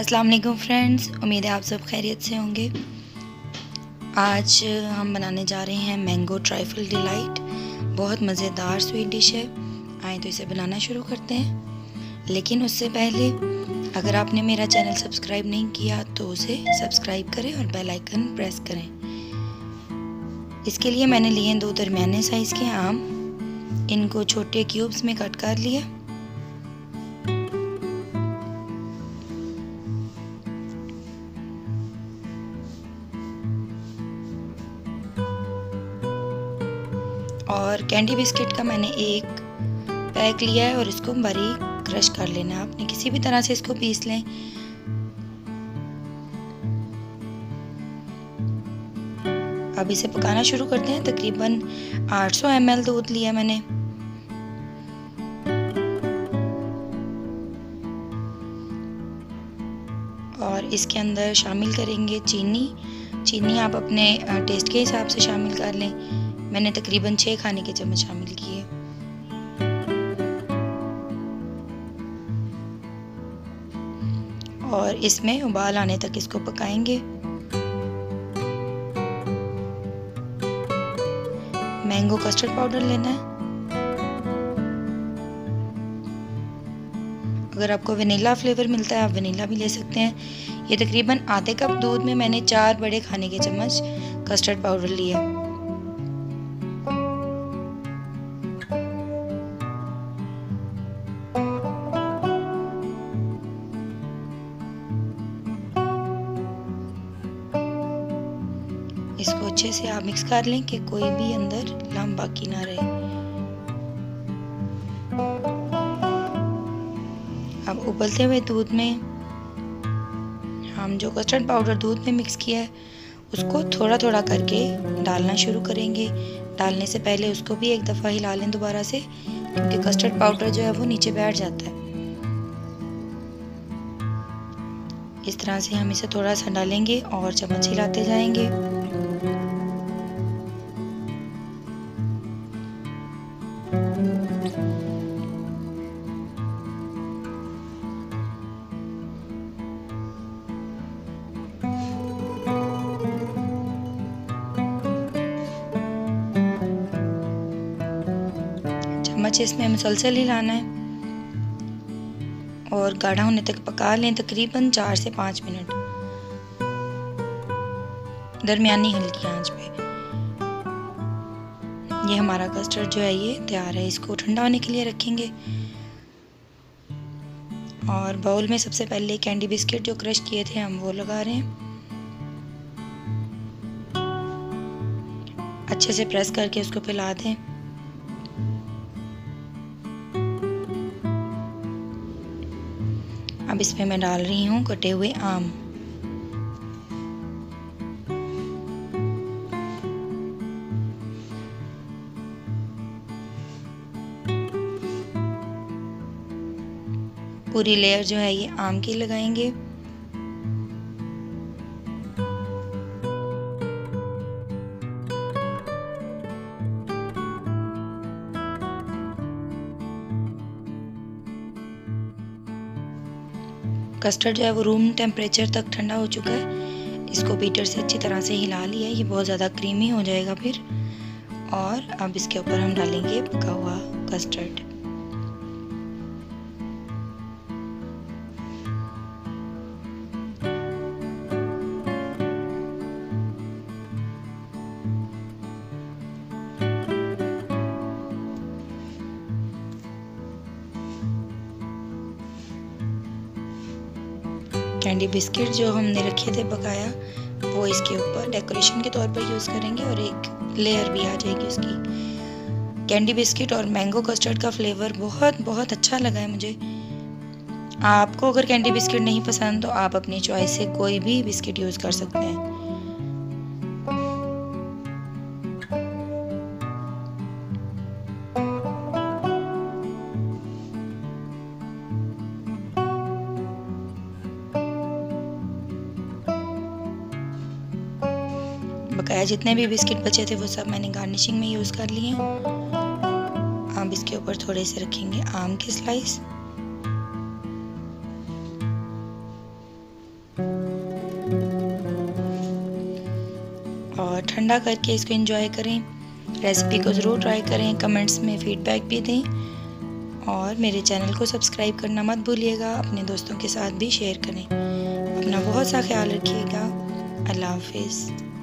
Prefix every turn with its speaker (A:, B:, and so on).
A: अस्सलाम वालेकुम फ्रेंड्स, उम्मीद है आप सब खैरियत से होंगे। आज हम बनाने जा रहे हैं मैंगो ट्राइफल डिलाइट। बहुत मज़ेदार स्वीट डिश है। आए तो इसे बनाना शुरू करते हैं। लेकिन उससे पहले अगर आपने मेरा चैनल सब्सक्राइब नहीं किया तो उसे सब्सक्राइब करें और बेल आइकन प्रेस करें। इसके लिए मैंने लिए 2 दरमियाने साइज़ के आम। इनको छोटे क्यूब्स में कट कर लिया। और कैंडी बिस्किट का मैंने एक पैक लिया है और इसको बारीक क्रश कर लेना है। आपने किसी भी तरह से इसको पीस लें। अब इसे पकाना शुरू करते हैं। तकरीबन 800 ml दूध लिया मैंने। और इसके अंदर शामिल करेंगे चीनी आप अपने टेस्ट के हिसाब से शामिल कर लें। मैंने तकरीबन 6 खाने के चम्मच शामिल किए। और इसमें उबाल आने तक इसको पकाएंगे। मैंगो कस्टर्ड पाउडर लेना है। अगर आपको वनीला फ्लेवर मिलता है आप वनीला भी ले सकते हैं। ये तकरीबन आधे कप दूध में मैंने 4 बड़े खाने के चम्मच कस्टर्ड पाउडर लिया। इसको अच्छे से आप मिक्स कर लें कि कोई भी अंदर लम्ब बाकी ना रहे। अब उबलते हुए दूध में हम जो कस्टर्ड पाउडर दूध में मिक्स किया है उसको थोड़ा थोड़ा करके डालना शुरू करेंगे। डालने से पहले उसको भी एक दफ़ा हिला लें दोबारा से, क्योंकि कस्टर्ड पाउडर जो है वो नीचे बैठ जाता है। इस तरह से हम इसे थोड़ा सा डालेंगे और चम्मच हिलाते जाएंगे। चम्मच इसमें मुसलसल हिलाना है और गाढ़ा होने तक पका लें। तकरीबन 4 से 5 मिनट दरमियानी हल्की आंच पे। ये हमारा कस्टर्ड जो है ये तैयार है। इसको ठंडा होने के लिए रखेंगे। और बाउल में सबसे पहले कैंडी बिस्किट जो क्रश किए थे हम वो लगा रहे हैं। अच्छे से प्रेस करके उसको फैला दें। अब इसमें मैं डाल रही हूँ कटे हुए आम। पूरी लेयर जो है ये आम की लगाएंगे। कस्टर्ड जो है वो रूम टेम्परेचर तक ठंडा हो चुका है। इसको बीटर से अच्छी तरह से हिला लिया। ये बहुत ज़्यादा क्रीमी हो जाएगा फिर। और अब इसके ऊपर हम डालेंगे पका हुआ कस्टर्ड। कैंडी बिस्किट जो हमने रखे थे बकाया वो इसके ऊपर डेकोरेशन के तौर पर यूज़ करेंगे और एक लेयर भी आ जाएगी उसकी। कैंडी बिस्किट और मैंगो कस्टर्ड का फ्लेवर बहुत बहुत अच्छा लगा है मुझे। आपको अगर कैंडी बिस्किट नहीं पसंद तो आप अपनी चॉइस से कोई भी बिस्किट यूज़ कर सकते हैं। बकाया जितने भी बिस्किट बचे थे वो सब मैंने गार्निशिंग में यूज़ कर लिए हैं। अब इसके ऊपर थोड़े से रखेंगे आम के स्लाइस। ठंडा करके इसको एंजॉय करें। रेसिपी को ज़रूर ट्राई करें, कमेंट्स में फ़ीडबैक भी दें और मेरे चैनल को सब्सक्राइब करना मत भूलिएगा। अपने दोस्तों के साथ भी शेयर करें। अपना बहुत सा ख्याल रखिएगा। अल्लाह हाफिज़।